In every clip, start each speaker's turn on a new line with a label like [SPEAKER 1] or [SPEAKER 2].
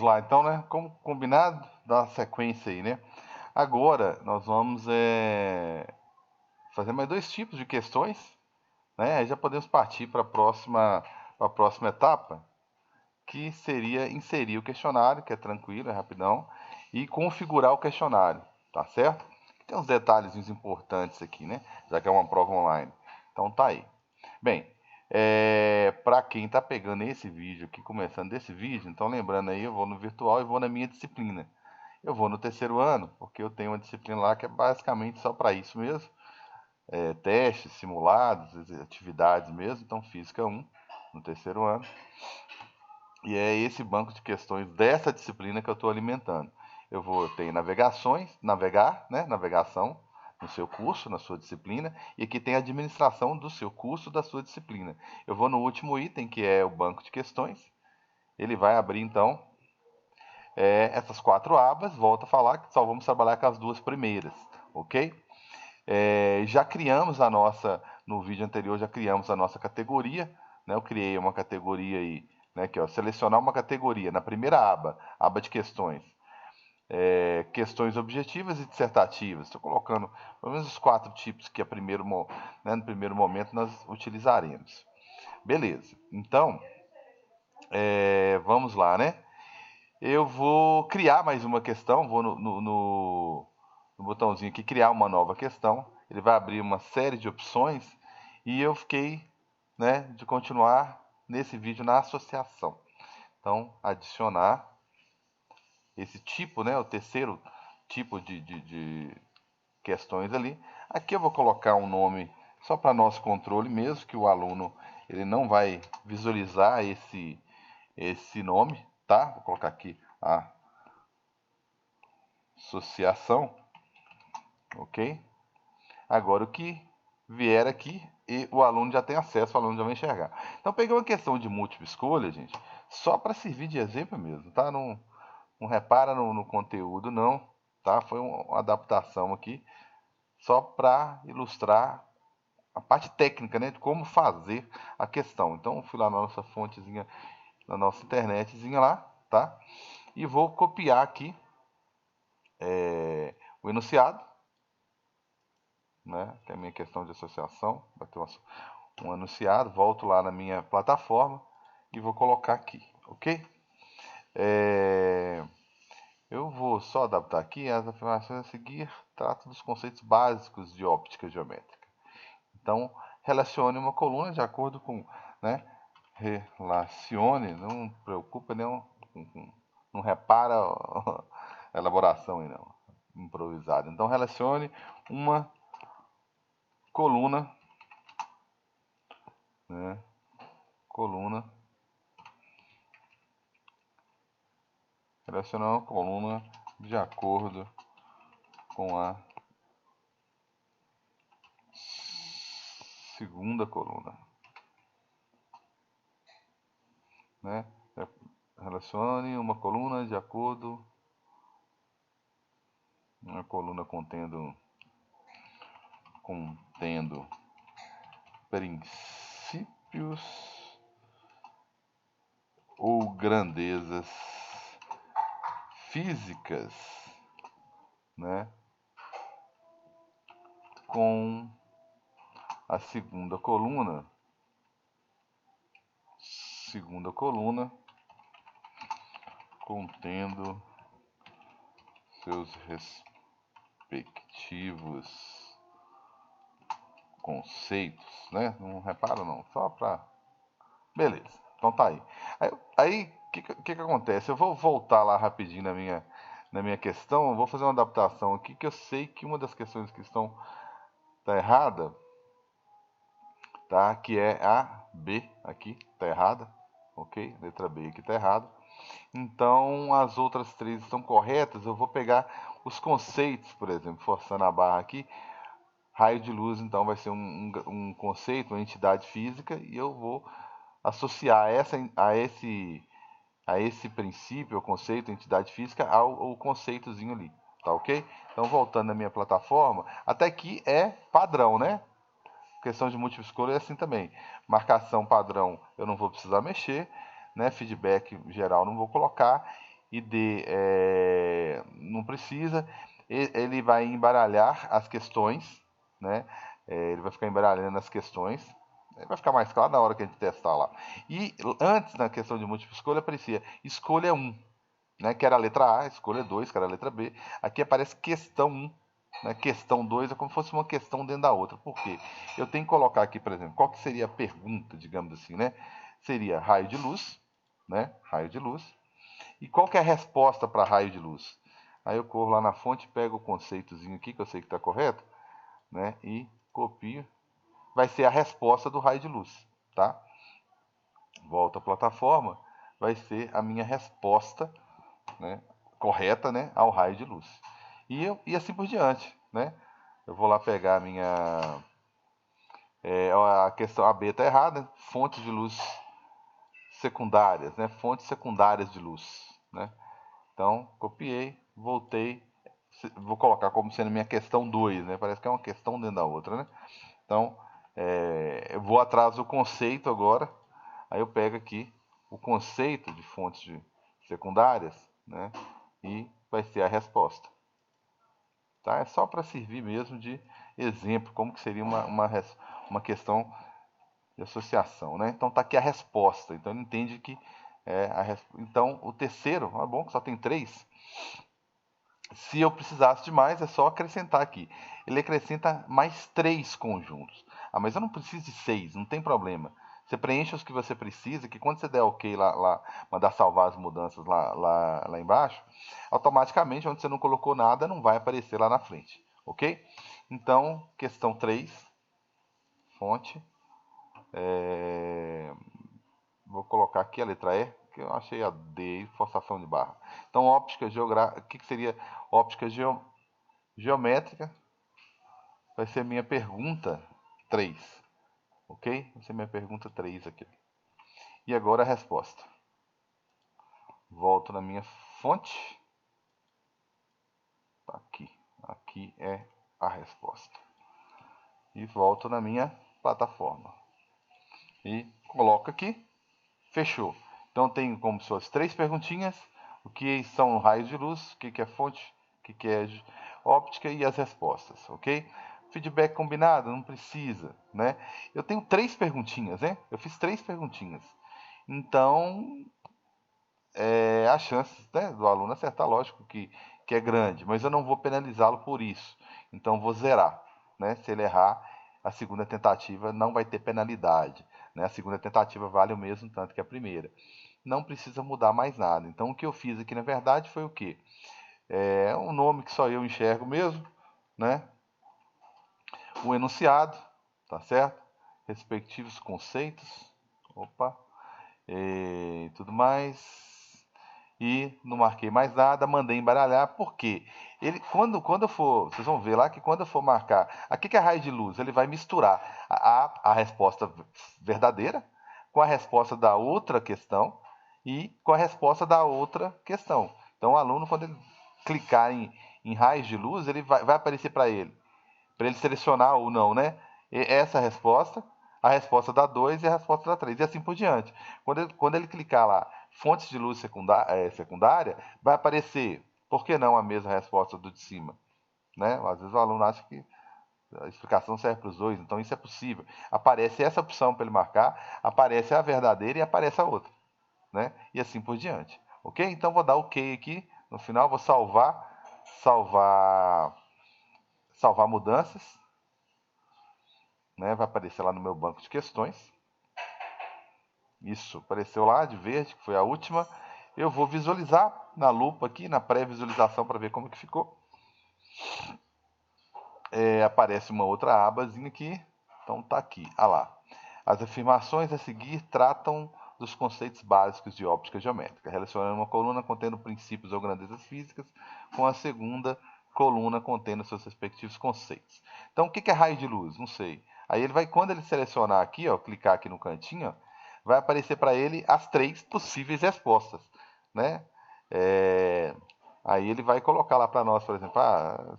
[SPEAKER 1] lá então, né? Como combinado, dar sequência aí, né? Agora nós vamos fazer mais dois tipos de questões, né? Aí já podemos partir para a próxima etapa, que seria inserir o questionário, que é tranquilo, é rapidão, e configurar o questionário, tá certo? Tem uns detalhes importantes aqui, né? Já que é uma prova online. Então tá aí. Bem, para quem está pegando esse vídeo aqui, começando desse vídeo, então lembrando aí, eu vou no virtual e vou na minha disciplina. Eu vou no terceiro ano, porque eu tenho uma disciplina lá que é basicamente só para isso mesmo. Testes, simulados, atividades mesmo, então física 1 no terceiro ano. E é esse banco de questões dessa disciplina que eu estou alimentando. Eu vou ter navegação no seu curso, na sua disciplina, e aqui tem a administração do seu curso, da sua disciplina. Eu vou no último item, que é o banco de questões. Ele vai abrir, então, essas 4 abas. Volto a falar que só vamos trabalhar com as 2 primeiras, ok? Já criamos no vídeo anterior, já criamos a nossa categoria, né? Eu criei uma categoria aí, né? Aqui, ó, selecionar uma categoria na primeira aba de questões. Questões objetivas e dissertativas. Estou colocando pelo menos os 4 tipos que no primeiro momento nós utilizaremos. Beleza, então vamos lá, né? Eu vou criar mais uma questão, vou no botãozinho aqui, criar uma nova questão. Ele vai abrir uma série de opções e eu fiquei, né, de continuar nesse vídeo na associação. Então, adicionar esse tipo, né, o terceiro tipo de questões ali. Aqui eu vou colocar um nome só para nosso controle mesmo, que o aluno ele não vai visualizar esse nome, tá? Vou colocar aqui a associação, ok? Agora o que vier aqui e o aluno já tem acesso, o aluno já vai enxergar. Então peguei uma questão de múltipla escolha, gente, só para servir de exemplo mesmo, tá? Não repara no conteúdo não, tá? Foi uma adaptação aqui só para ilustrar a parte técnica, né, de como fazer a questão. Então fui lá na nossa fontezinha, na nossa internetzinha lá, tá? E vou copiar aqui o enunciado, né? Que é a minha questão de associação, vai ter um enunciado, volto lá na minha plataforma e vou colocar aqui, ok? Eu vou só adaptar aqui as afirmações a seguir, tratam dos conceitos básicos de óptica geométrica. Então, relacione uma coluna de acordo com, né? Relacione, não preocupa, não repara a elaboração aí não, improvisada. Então, relacione uma coluna, né? Coluna, relacionar uma coluna de acordo com a segunda coluna, né? Relacione uma coluna de acordo, uma coluna contendo princípios ou grandezas físicas, né, com a segunda coluna contendo seus respectivos conceitos, né? Não repara não, só para... Beleza, então tá aí. Aí que acontece? Eu vou voltar lá rapidinho na minha questão, eu vou fazer uma adaptação aqui, que eu sei que uma das questões que tá errada, tá? Que é a B aqui, tá errada, ok? Letra B aqui tá errada. Então as outras 3 estão corretas, eu vou pegar os conceitos, por exemplo, forçando a barra aqui, raio de luz então vai ser um conceito, uma entidade física, e eu vou associar a esse princípio, o conceito, entidade física, ao conceitozinho ali, tá ok? Então, voltando na minha plataforma, até aqui é padrão, né? Questão de múltipla escolha é assim também. Marcação padrão eu não vou precisar mexer, né? Feedback geral não vou colocar. e D não precisa. Ele vai embaralhar as questões, né? Ele vai ficar embaralhando as questões. Vai ficar mais claro na hora que a gente testar lá. E antes, na questão de múltipla escolha, aparecia escolha 1, né? Que era a letra A, escolha 2, que era a letra B. Aqui aparece questão 1. Né? Questão 2 é como se fosse uma questão dentro da outra. Por quê? Eu tenho que colocar aqui, por exemplo, qual que seria a pergunta, digamos assim, né? Seria raio de luz, né? Raio de luz. E qual que é a resposta para raio de luz? Aí eu corro lá na fonte, pego o conceitozinho aqui, que eu sei que está correto, né? E copio. Vai ser a resposta do raio de luz, tá? Volto à plataforma, vai ser a minha resposta, né? Correta, né? Ao raio de luz. E assim por diante, né? Eu vou lá pegar a minha... a questão, a B está errada, fontes de luz secundárias, né? Fontes secundárias de luz, né? Então, copiei, voltei, vou colocar como sendo minha questão 2, né? Parece que é uma questão dentro da outra, né? Então, eu vou atrás do conceito agora, aí eu pego aqui o conceito de fontes secundárias, né? E vai ser a resposta. Tá? É só para servir mesmo de exemplo, como que seria uma questão de associação, né? Então tá aqui a resposta. Então ele entende que então o terceiro, é bom que só tem 3. Se eu precisasse de mais, é só acrescentar aqui. Ele acrescenta mais 3 conjuntos. Ah, mas eu não preciso de 6, não tem problema. Você preenche os que você precisa, que quando você der OK lá mandar salvar as mudanças lá embaixo, automaticamente, onde você não colocou nada, não vai aparecer lá na frente. Ok? Então, questão 3, fonte. Vou colocar aqui a letra E, que eu achei a D, forçação de barra. Então, óptica geográfica, o que seria óptica geométrica? Vai ser minha pergunta 3, ok? Vai ser minha pergunta 3 aqui. E agora a resposta. Volto na minha fonte. Tá aqui. Aqui é a resposta. E volto na minha plataforma. E coloco aqui. Fechou. Então tenho como suas 3 perguntinhas. O que são raios de luz, o que é fonte, o que é óptica e as respostas, ok? Feedback combinado? Não precisa, né? Eu tenho 3 perguntinhas, né? Eu fiz 3 perguntinhas. Então, a chance, né, do aluno acertar, lógico que é grande, mas eu não vou penalizá-lo por isso. Então, vou zerar, né? Se ele errar, a segunda tentativa não vai ter penalidade, né? A segunda tentativa vale o mesmo tanto que a primeira. Não precisa mudar mais nada. Então, o que eu fiz aqui, na verdade, foi o quê? É um nome que só eu enxergo mesmo, né? O enunciado, tá certo? Respectivos conceitos, opa, e tudo mais. E não marquei mais nada, mandei embaralhar, porque ele, quando eu for, vocês vão ver lá que quando eu for marcar, aqui que é raio de luz, ele vai misturar a resposta verdadeira com a resposta da outra questão e com a resposta da outra questão. Então o aluno, quando ele clicar em raios de luz, ele vai aparecer para ele selecionar ou não, né? Essa resposta, a resposta da 2 e a resposta da 3, e assim por diante. Quando ele clicar lá, fontes de luz secundária, vai aparecer, por que não a mesma resposta do de cima? Né? Às vezes o aluno acha que a explicação serve para os dois, então isso é possível. Aparece essa opção para ele marcar, aparece a verdadeira e aparece a outra. Né? E assim por diante. Ok? Então vou dar OK aqui, no final vou salvar mudanças, né? Vai aparecer lá no meu banco de questões. Isso, apareceu lá de verde, que foi a última. Eu vou visualizar na lupa aqui, na pré-visualização, para ver como que ficou. Aparece uma outra abazinha aqui. Então tá aqui, lá. As afirmações a seguir tratam dos conceitos básicos de óptica geométrica, relacionando uma coluna contendo princípios ou grandezas físicas com a segunda coluna contendo seus respectivos conceitos. Então, o que é raio de luz? Não sei. Aí ele vai, quando ele selecionar aqui, ó, clicar aqui no cantinho, ó, vai aparecer para ele as 3 possíveis respostas, né? Aí ele vai colocar lá para nós, por exemplo,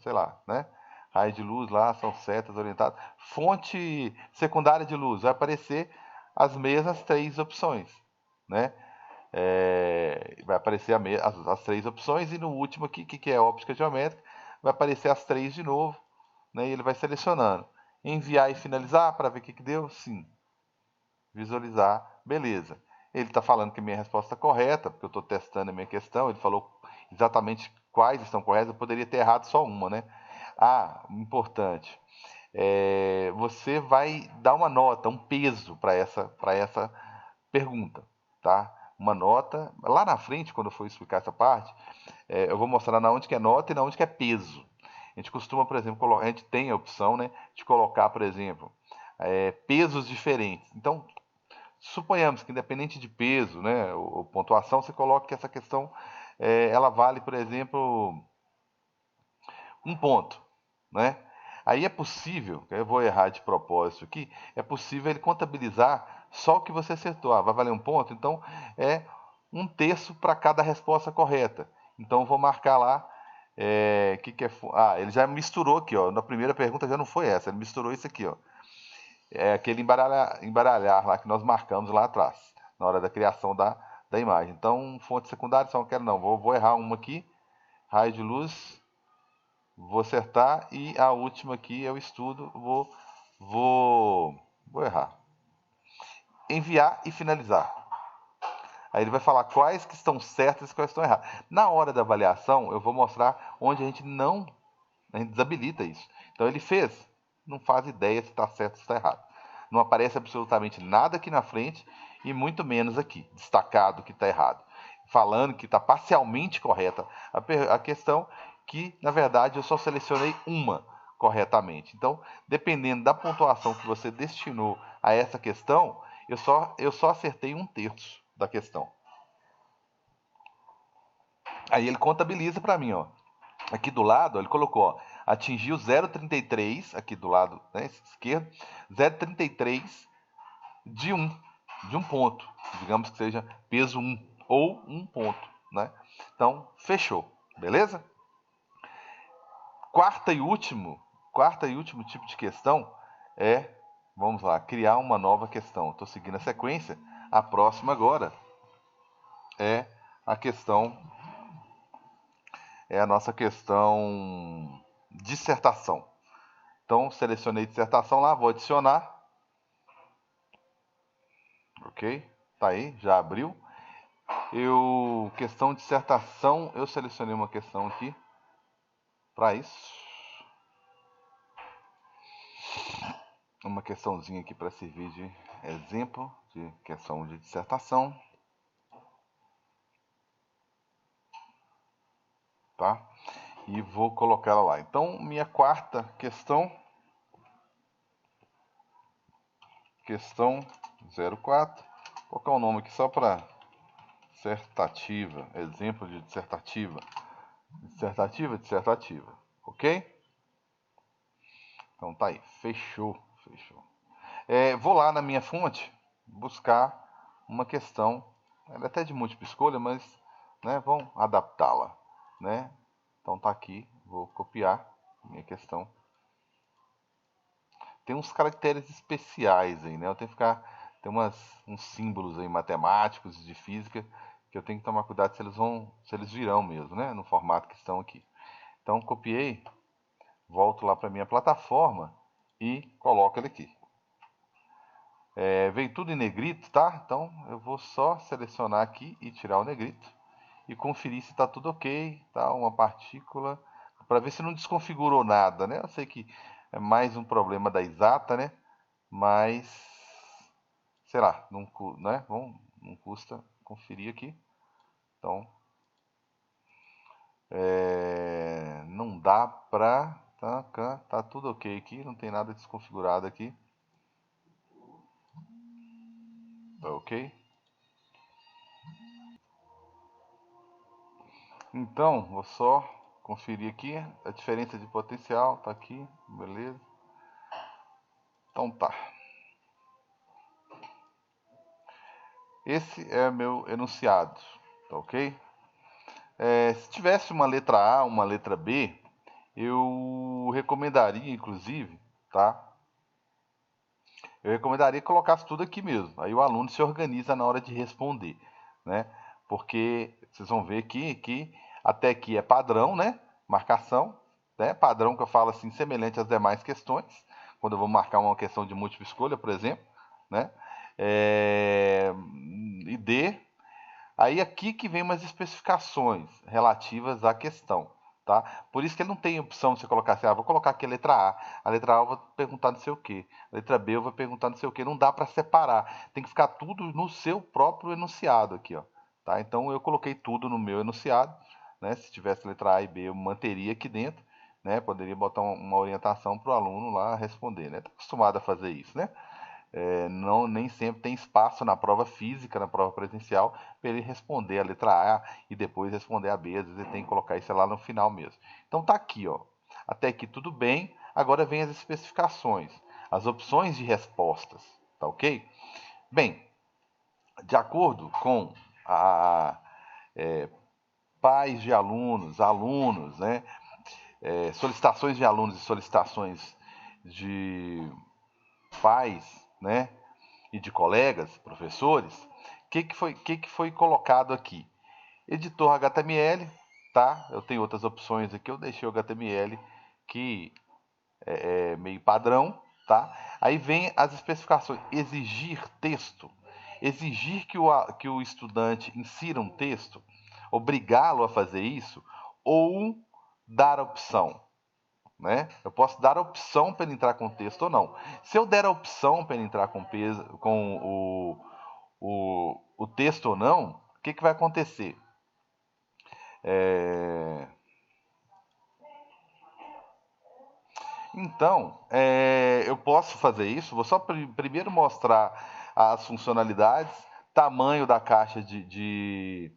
[SPEAKER 1] sei lá, né? Raio de luz lá são setas orientadas. Fonte secundária de luz vai aparecer as mesmas 3 opções, né? vai aparecer as três opções, e no último aqui, que é óptica geométrica, vai aparecer as três de novo, né? E ele vai selecionando. Enviar e finalizar para ver o que deu? Sim. Visualizar, beleza. Ele está falando que minha resposta é correta, porque eu estou testando a minha questão. Ele falou exatamente quais estão corretas, eu poderia ter errado só uma, né? Ah, importante. Você vai dar uma nota, um peso para essa pergunta, tá? Uma nota. Lá na frente, quando eu for explicar essa parte, eu vou mostrar na onde que é nota e na onde que é peso. A gente costuma, por exemplo, a gente tem a opção, né, de colocar, por exemplo, pesos diferentes. Então, suponhamos que independente de peso, né, ou pontuação, você coloque que essa questão ela vale, por exemplo, um ponto, né? Aí é possível, eu vou errar de propósito aqui, é possível ele contabilizar só o que você acertou. Ah, vai valer um ponto, então é um terço para cada resposta correta. Então eu vou marcar lá ele já misturou aqui, ó. Na primeira pergunta já não foi essa, ele misturou isso aqui, ó. É aquele embaralhar lá que nós marcamos lá atrás, na hora da criação da imagem. Então, fonte secundária, só não quero não. Vou errar uma aqui, raio de luz, vou acertar, e a última aqui eu estudo, vou errar. Enviar e finalizar. Aí ele vai falar quais que estão certas e quais estão erradas. Na hora da avaliação, eu vou mostrar onde a gente desabilita isso. Então ele fez, não faz ideia se está certo ou se está errado. Não aparece absolutamente nada aqui na frente e muito menos aqui, destacado que está errado. Falando que está parcialmente correta a questão, que na verdade eu só selecionei uma corretamente. Então, dependendo da pontuação que você destinou a essa questão, eu só acertei um terço da questão. Aí ele contabiliza para mim, ó. Aqui do lado, ele colocou, ó, atingiu 0,33, aqui do lado, né, esquerdo, 0,33 de um ponto. Digamos que seja peso 1 ou um ponto, né? Então, fechou, beleza? Quarta e último tipo de questão é, vamos lá, criar uma nova questão. Estou seguindo a sequência. A próxima agora é a questão, é a nossa questão dissertação. Então, selecionei dissertação lá, vou adicionar. Ok? Tá aí, já abriu. Questão dissertação, eu selecionei uma questão aqui para isso. Uma questãozinha aqui para servir de exemplo de questão de dissertação. Tá? E vou colocar ela lá. Então, minha quarta questão, questão 04. Vou colocar o nome aqui só para dissertativa, exemplo de dissertativa. Dissertativa. Ok? Então tá aí, fechou. Vou lá na minha fonte buscar uma questão, ela é até de múltipla escolha, mas né, vamos adaptá-la, né? Então tá aqui, vou copiar minha questão. Tem uns caracteres especiais aí, né? Eu tenho que ficar, tem uns símbolos aí matemáticos de física que eu tenho que tomar cuidado se eles virão mesmo, né? No formato que estão aqui. Então copiei, volto lá para minha plataforma e coloco ele aqui. Veio tudo em negrito, tá? Então eu vou só selecionar aqui e tirar o negrito e conferir se está tudo ok, tá? Uma partícula, para ver se não desconfigurou nada, né? Eu sei que é mais um problema da exata, né? Mas, sei lá, né? Não custa conferir aqui. Então, não dá pra... Tá tudo ok aqui, não tem nada desconfigurado aqui. Ok? Então, vou só conferir aqui a diferença de potencial, tá aqui, beleza? Então tá. Esse é meu enunciado, tá ok? Se tivesse uma letra A, uma letra B, eu recomendaria, inclusive, tá? Eu recomendaria que colocasse tudo aqui mesmo. Aí o aluno se organiza na hora de responder, né? porque vocês vão ver aqui que até aqui é padrão, né? Marcação, né? Padrão que eu falo assim, semelhante às demais questões, quando eu vou marcar uma questão de múltipla escolha, por exemplo, né? E D. Aí aqui que vem umas especificações relativas à questão, tá? Por isso que ele não tem opção de você colocar assim, vou colocar aqui a letra A. A letra A eu vou perguntar não sei o quê. A letra B eu vou perguntar não sei o quê. Não dá para separar. Tem que ficar tudo no seu próprio enunciado aqui, ó. Tá? Então eu coloquei tudo no meu enunciado, né? Se tivesse letra A e B eu manteria aqui dentro, né? Poderia botar uma orientação para o aluno lá responder, né? Tá acostumado a fazer isso, né? Não, nem sempre tem espaço na prova física, na prova presencial, para ele responder a letra A e depois responder a B. Às vezes ele tem que colocar isso lá no final mesmo. Então tá aqui, ó. Até aqui tudo bem. Agora vem as especificações, as opções de respostas, tá ok? Bem, de acordo com a pais de alunos, alunos, né? Solicitações de alunos e solicitações de pais, né? E de colegas, professores, que foi colocado aqui? Editor HTML, tá? Eu tenho outras opções aqui, eu deixei o HTML que é meio padrão, tá? Aí vem as especificações, exigir texto, exigir que o estudante insira um texto, obrigá-lo a fazer isso, ou dar a opção, né? Eu posso dar a opção para ele entrar com texto ou não. Se eu der a opção para ele entrar com o texto ou não, o que vai acontecer? É... Então, eu posso fazer isso. Vou só primeiro mostrar as funcionalidades, tamanho da caixa de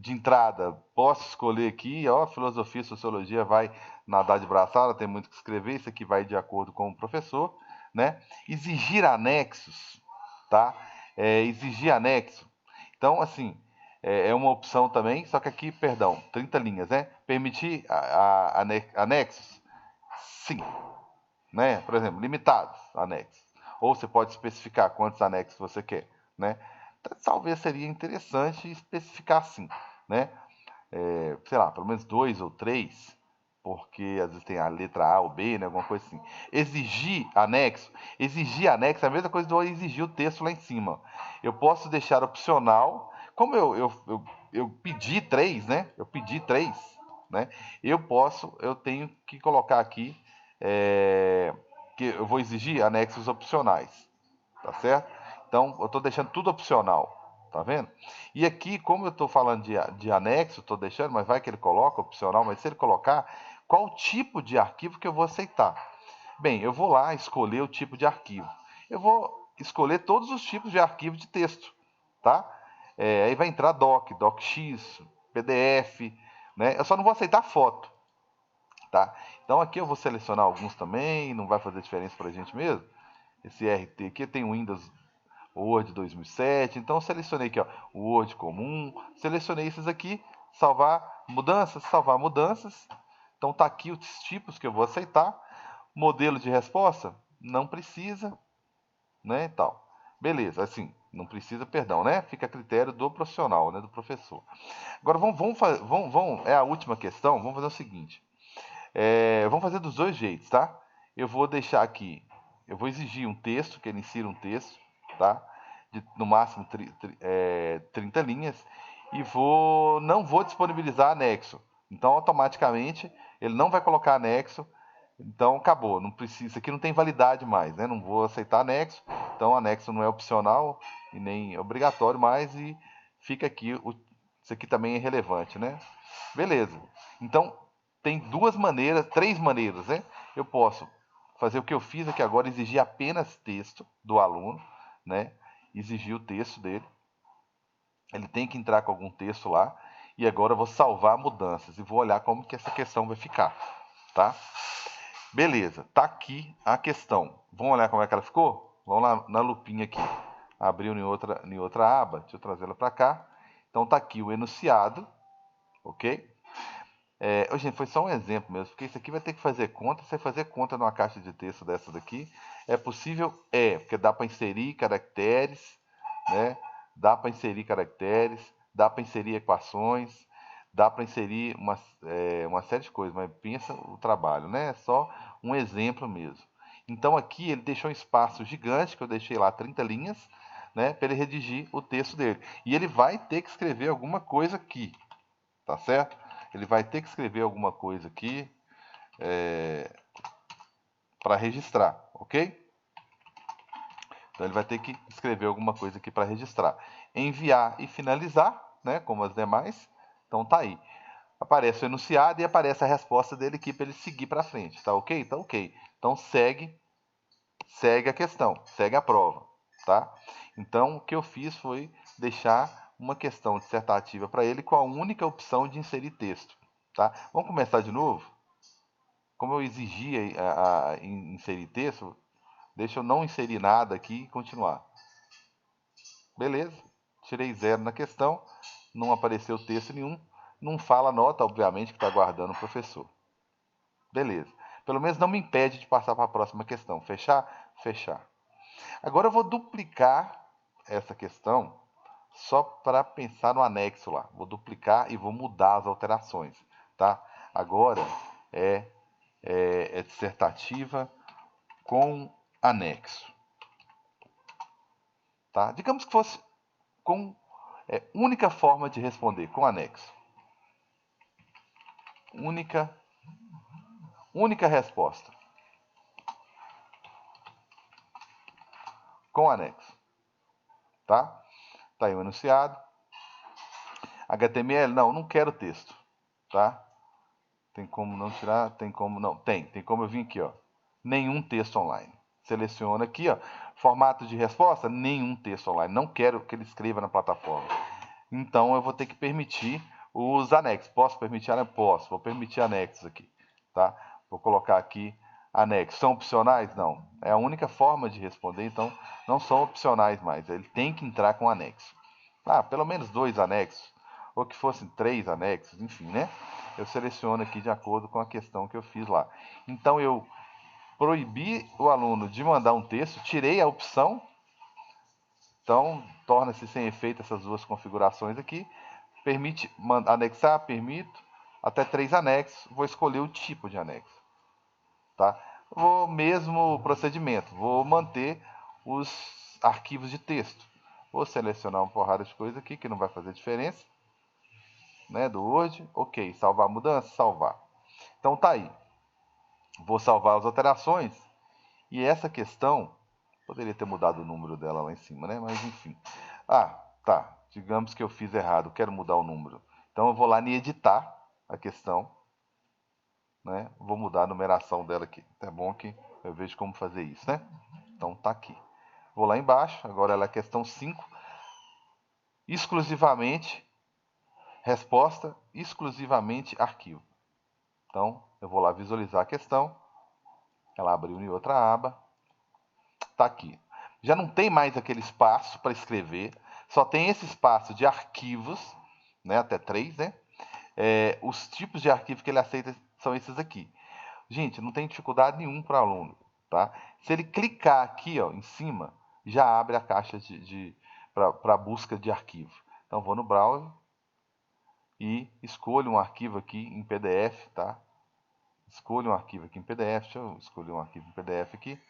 [SPEAKER 1] entrada. Posso escolher aqui, ó, filosofia e sociologia vai nadar de braçada, tem muito que escrever, isso aqui vai de acordo com o professor, né? Exigir anexos, tá? Exigir anexo. Então, assim, é uma opção também, só que aqui, perdão, 30 linhas, né? Permitir anexos? Sim, né? Por exemplo, limitados anexos. Ou você pode especificar quantos anexos você quer, né? Então, talvez seria interessante especificar assim, né? Sei lá, pelo menos 2 ou 3, porque às vezes tem a letra A ou B, né? Alguma coisa assim. Exigir anexo é a mesma coisa do exigir o texto lá em cima. Eu posso deixar opcional, como eu pedi 3, né? Eu pedi 3, né? Eu tenho que colocar aqui que eu vou exigir anexos opcionais, tá certo? Então, eu estou deixando tudo opcional, tá vendo? E aqui, como eu estou falando de anexo, estou deixando, mas vai que ele coloca opcional, mas se ele colocar, qual tipo de arquivo que eu vou aceitar? Bem, eu vou lá escolher o tipo de arquivo. Eu vou escolher todos os tipos de arquivo de texto, tá? Aí vai entrar docx, PDF, né? Eu só não vou aceitar foto, tá? Então aqui eu vou selecionar alguns também, não vai fazer diferença para a gente mesmo. Esse RT aqui tem o Windows Word 2007, então eu selecionei aqui, ó, o Word comum, selecionei esses aqui, salvar mudanças. Então tá aqui os tipos que eu vou aceitar. Modelo de resposta, não precisa, né, e tal. Beleza, assim, não precisa, perdão, né? Fica a critério do profissional, né, do professor. Agora é a última questão, vamos fazer o seguinte. Vamos fazer dos dois jeitos, tá? Eu vou deixar aqui, eu vou exigir um texto, que ele insira um texto, tá? No máximo 30 linhas, e não vou disponibilizar anexo. Então, automaticamente, ele não vai colocar anexo. Então, acabou. Não precisa, isso aqui não tem validade mais, né? Não vou aceitar anexo. Então, anexo não é opcional e nem obrigatório mais. E fica aqui, isso aqui também é relevante, né? Beleza. Então, tem três maneiras, né? Eu posso fazer o que eu fiz aqui agora, exigir apenas texto do aluno, né? Exigir o texto dele. Ele tem que entrar com algum texto lá. E agora eu vou salvar mudanças e vou olhar como que essa questão vai ficar, tá? Beleza, tá aqui a questão. Vamos olhar como é que ela ficou? Vamos lá na lupinha aqui. Abriu em outra aba. Deixa eu trazer ela para cá. Então tá aqui o enunciado, ok? Gente, foi só um exemplo mesmo, porque isso aqui vai ter que fazer conta. Você fazer conta numa caixa de texto dessa daqui, é possível? Porque dá para inserir caracteres, né? Dá para inserir caracteres, dá para inserir equações, dá para inserir uma série de coisas, mas pensa o trabalho, né? É só um exemplo mesmo. Então aqui ele deixou um espaço gigante, que eu deixei lá 30 linhas, né, para ele redigir o texto dele. E ele vai ter que escrever alguma coisa aqui, tá certo? Ele vai ter que escrever alguma coisa aqui para registrar, ok? Então ele vai ter que escrever alguma coisa aqui para registrar. Enviar e finalizar, né, como as demais. Então tá aí. Aparece o enunciado e aparece a resposta dele aqui para ele seguir para frente, tá ok? Tá ok. Então segue a questão, segue a prova, tá? Então o que eu fiz foi deixar uma questão dissertativa para ele com a única opção de inserir texto, tá? Vamos começar de novo? Como eu exigia inserir texto, deixa eu não inserir nada aqui e continuar. Beleza, tirei 0 na questão, não apareceu texto nenhum, não fala nota, obviamente, que está aguardando o professor. Beleza, pelo menos não me impede de passar para a próxima questão. Fechar? Fechar. Agora eu vou duplicar essa questão só para pensar no anexo lá. Vou duplicar e vou mudar as alterações, tá? Agora é dissertativa com anexo, tá? Digamos que fosse com única forma de responder, com anexo. Única resposta, com anexo, tá? Tá aí o enunciado. HTML, não quero texto, tá? Tem como não tirar? Tem como não? Tem como eu vir aqui, ó. Nenhum texto online. Seleciona aqui, ó. Formato de resposta, nenhum texto online. Não quero que ele escreva na plataforma. Então eu vou ter que permitir os anexos. Posso permitir anexos? Posso. Vou permitir anexos aqui, tá? Vou colocar aqui anexos. São opcionais? Não. É a única forma de responder, então não são opcionais mais. Ele tem que entrar com anexo. Pelo menos 2 anexos. Ou que fossem 3 anexos, enfim, né? Eu seleciono aqui de acordo com a questão que eu fiz lá. Então eu proibi o aluno de mandar um texto, tirei a opção, então torna-se sem efeito essas duas configurações aqui. Permite anexar, permito, até 3 anexos, vou escolher o tipo de anexo, tá? Vou mesmo procedimento, vou manter os arquivos de texto. Vou selecionar uma porrada de coisa aqui que não vai fazer diferença, né, do Word, ok, salvar mudança, salvar. Então tá aí, vou salvar as alterações, e essa questão, poderia ter mudado o número dela lá em cima, né, mas enfim. Tá, digamos que eu fiz errado, quero mudar o número. Então eu vou lá em editar a questão, né, vou mudar a numeração dela aqui. É bom que eu vejo como fazer isso, né. Então tá aqui. Vou lá embaixo, agora ela é a questão 5, exclusivamente resposta, exclusivamente arquivo. Então, eu vou lá visualizar a questão. Ela abriu em outra aba. Está aqui. Já não tem mais aquele espaço para escrever. Só tem esse espaço de arquivos, né, até 3, né? Os tipos de arquivo que ele aceita são esses aqui. Gente, não tem dificuldade nenhum para o aluno, tá? Se ele clicar aqui, ó, em cima, já abre a caixa para busca de arquivo. Então, vou no browser e escolho um arquivo aqui em PDF, tá? Escolho um arquivo aqui em PDF. Deixa eu escolher um arquivo em PDF aqui.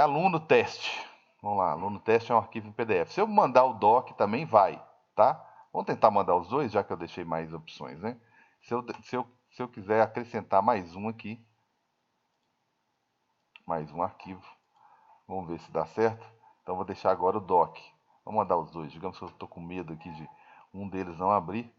[SPEAKER 1] Aluno teste. Vamos lá, aluno teste é um arquivo em PDF. Se eu mandar o doc também vai, tá? Vamos tentar mandar os dois, já que eu deixei mais opções, né? Se eu quiser acrescentar mais um aqui, mais um arquivo, vamos ver se dá certo. Então vou deixar agora o doc. Vamos mandar os dois. Digamos que eu estou com medo aqui de um deles não abrir.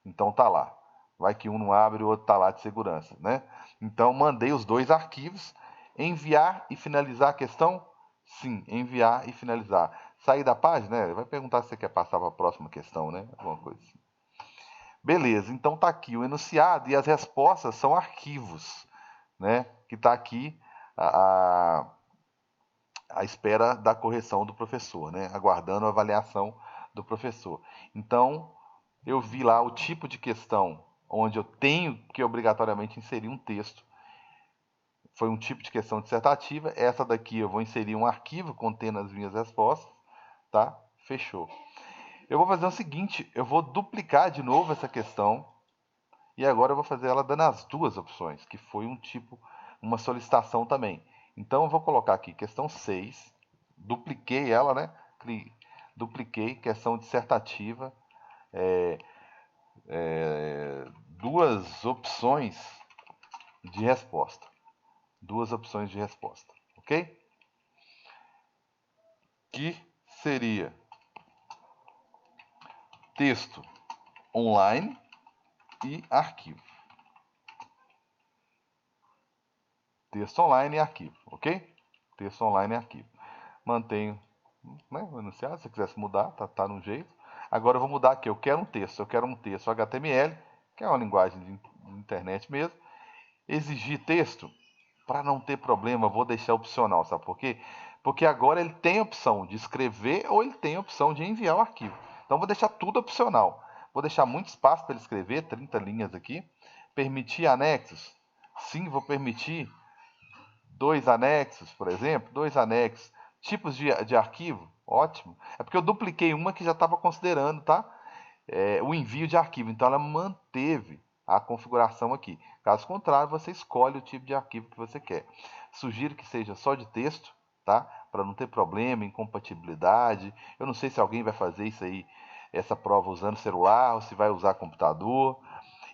[SPEAKER 1] Então tá lá. Vai que um não abre e o outro tá lá de segurança, né? Então mandei os dois arquivos. Enviar e finalizar a questão? Sim, enviar e finalizar. Sair da página, né? Ele vai perguntar se você quer passar para a próxima questão, né? Alguma coisa assim. Beleza, então tá aqui o enunciado e as respostas são arquivos, né? Que tá aqui a espera da correção do professor, né? Aguardando a avaliação do professor. Então, eu vi lá o tipo de questão onde eu tenho que obrigatoriamente inserir um texto. Foi um tipo de questão dissertativa. Essa daqui eu vou inserir um arquivo contendo as minhas respostas, tá? Fechou. Eu vou fazer o seguinte, eu vou duplicar de novo essa questão e agora eu vou fazer ela dando as duas opções, que foi um tipo, uma solicitação também. Então eu vou colocar aqui questão 6, dupliquei ela, né? Dupliquei, questão dissertativa, duas opções de resposta. Duas opções de resposta, ok? Que seria texto online e arquivo. Texto online e arquivo, ok? Texto online e arquivo. Mantenho, né, o enunciado, se quisesse mudar, tá no jeito. Agora eu vou mudar aqui, eu quero um texto HTML, que é uma linguagem de internet mesmo. Exigir texto, para não ter problema, vou deixar opcional, sabe por quê? Porque agora ele tem a opção de escrever ou ele tem a opção de enviar o arquivo. Então vou deixar tudo opcional. Vou deixar muito espaço para ele escrever, 30 linhas aqui. Permitir anexos? Sim, vou permitir 2 anexos, por exemplo, 2 anexos. Tipos de arquivo? Ótimo. É porque eu dupliquei uma que já estava considerando, tá? O envio de arquivo. Então ela manteve a configuração aqui. Caso contrário, você escolhe o tipo de arquivo que você quer. Sugiro que seja só de texto, tá? Para não ter problema, incompatibilidade. Eu não sei se alguém vai fazer isso aí, essa prova usando celular ou se vai usar computador.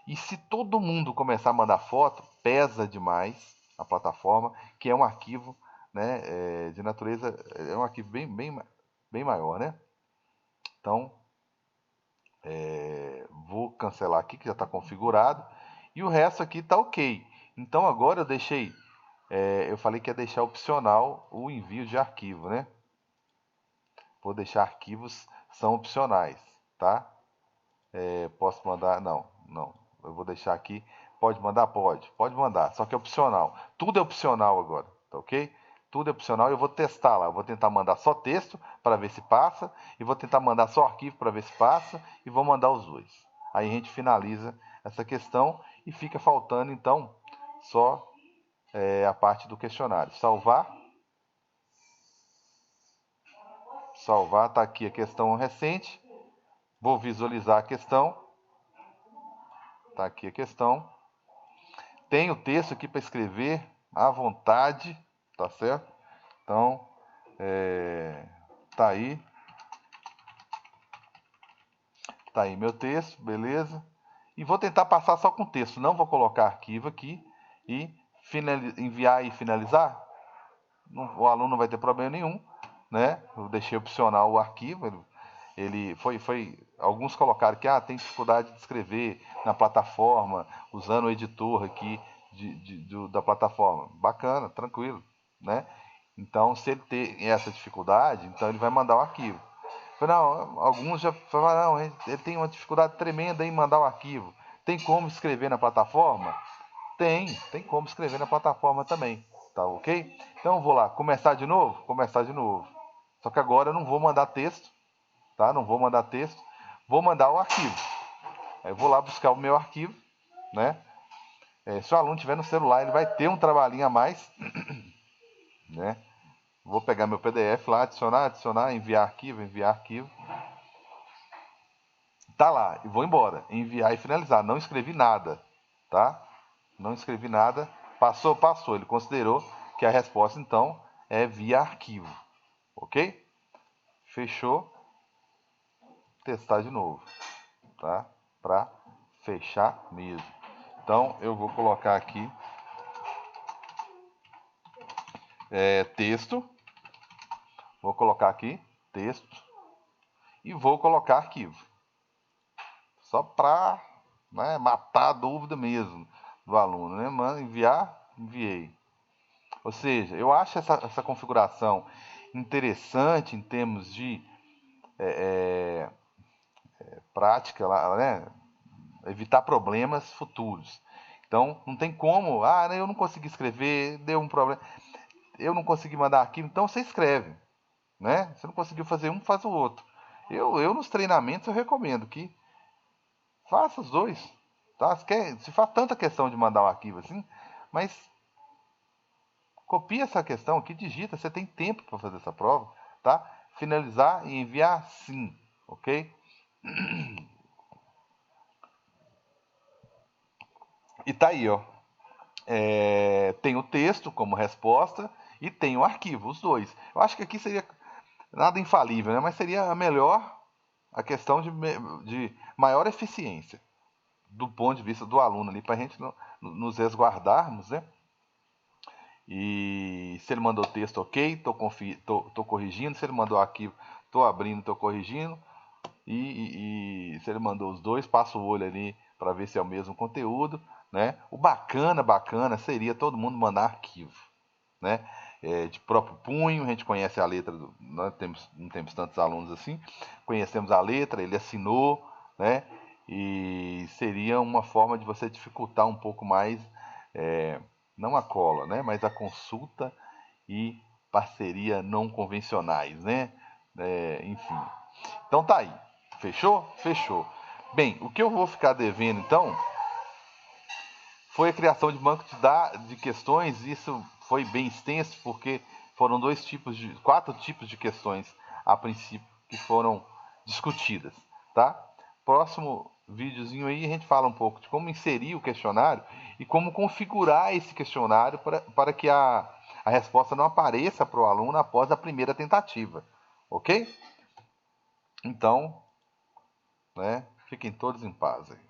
[SPEAKER 1] E se todo mundo começar a mandar foto, pesa demais a plataforma, que é um arquivo, né, de natureza, é um arquivo bem maior, né? Então, vou cancelar aqui, que já está configurado. E o resto aqui está ok. Então agora eu deixei, eu falei que ia deixar opcional o envio de arquivo, né? Vou deixar arquivos são opcionais, tá? Posso mandar? Não. Eu vou deixar aqui. Pode mandar? Pode mandar. Só que é opcional. Tudo é opcional agora, tá ok? Tudo é opcional. Eu vou testar lá. Eu vou tentar mandar só texto para ver se passa. E vou tentar mandar só arquivo para ver se passa. E vou mandar os dois. Aí a gente finaliza essa questão e fica faltando então só a parte do questionário. Salvar. Salvar. Está aqui a questão recente. Vou visualizar a questão. Está aqui a questão. Tem o texto aqui para escrever à vontade, tá certo? Então, tá aí. Tá aí meu texto, beleza? E vou tentar passar só com texto, não vou colocar arquivo aqui e enviar e finalizar. O aluno não vai ter problema nenhum, né? Eu deixei opcional o arquivo, ele foi alguns colocaram que tem dificuldade de escrever na plataforma, usando o editor aqui da plataforma. Bacana, tranquilo, né? Então, se ele ter essa dificuldade, então ele vai mandar o arquivo. Não, alguns já falaram, não, ele tem uma dificuldade tremenda em mandar o arquivo. Tem como escrever na plataforma? Tem como escrever na plataforma também, tá ok? Então eu vou lá, começar de novo? Começar de novo. Só que agora eu não vou mandar texto, tá? Não vou mandar texto, vou mandar o arquivo. Aí eu vou lá buscar o meu arquivo, né? Se o aluno tiver no celular, ele vai ter um trabalhinho a mais, né? Vou pegar meu PDF lá, adicionar, enviar arquivo. Tá lá, e vou embora, enviar e finalizar. Não escrevi nada, tá? Não escrevi nada. Passou. Ele considerou que a resposta então é via arquivo, ok? Fechou. Testar de novo, tá? Para fechar mesmo. Então eu vou colocar aqui texto, vou colocar aqui texto e vou colocar arquivo, só para, né, matar a dúvida mesmo do aluno, né? Enviei. Ou seja, eu acho essa configuração interessante em termos de prática, né? Evitar problemas futuros. Então, não tem como, eu não consegui escrever, deu um problema, eu não consegui mandar arquivo, então você escreve, né? Você não conseguiu fazer um, faz o outro. Eu nos treinamentos eu recomendo que faça os dois, tá? Se faz tanta questão de mandar um arquivo assim, mas copia essa questão aqui, digita, você tem tempo para fazer essa prova, tá? Finalizar e enviar sim, ok? E tá aí, ó. Tem o texto como resposta e tem o arquivo, os dois. Eu acho que aqui seria nada infalível, né? Mas seria a melhor a questão de maior eficiência do ponto de vista do aluno ali, para a gente nos resguardarmos, né? E se ele mandou texto, ok, tô corrigindo. Se ele mandou arquivo, tô abrindo, tô corrigindo. E se ele mandou os dois, passa o olho ali para ver se é o mesmo conteúdo, né? O bacana seria todo mundo mandar arquivo, né? De próprio punho, a gente conhece a letra, nós não temos tantos alunos assim, conhecemos a letra, ele assinou, né? E seria uma forma de você dificultar um pouco mais, é, não a cola, né? Mas a consulta e parceria não convencionais, né? Enfim. Então tá aí. Fechou? Fechou. Bem, o que eu vou ficar devendo então foi a criação de banco de questões. Isso foi bem extenso porque foram quatro tipos de questões a princípio que foram discutidas, tá? Próximo videozinho aí a gente fala um pouco de como inserir o questionário e como configurar esse questionário para que a resposta não apareça para o aluno após a primeira tentativa, ok? Então, né, fiquem todos em paz aí.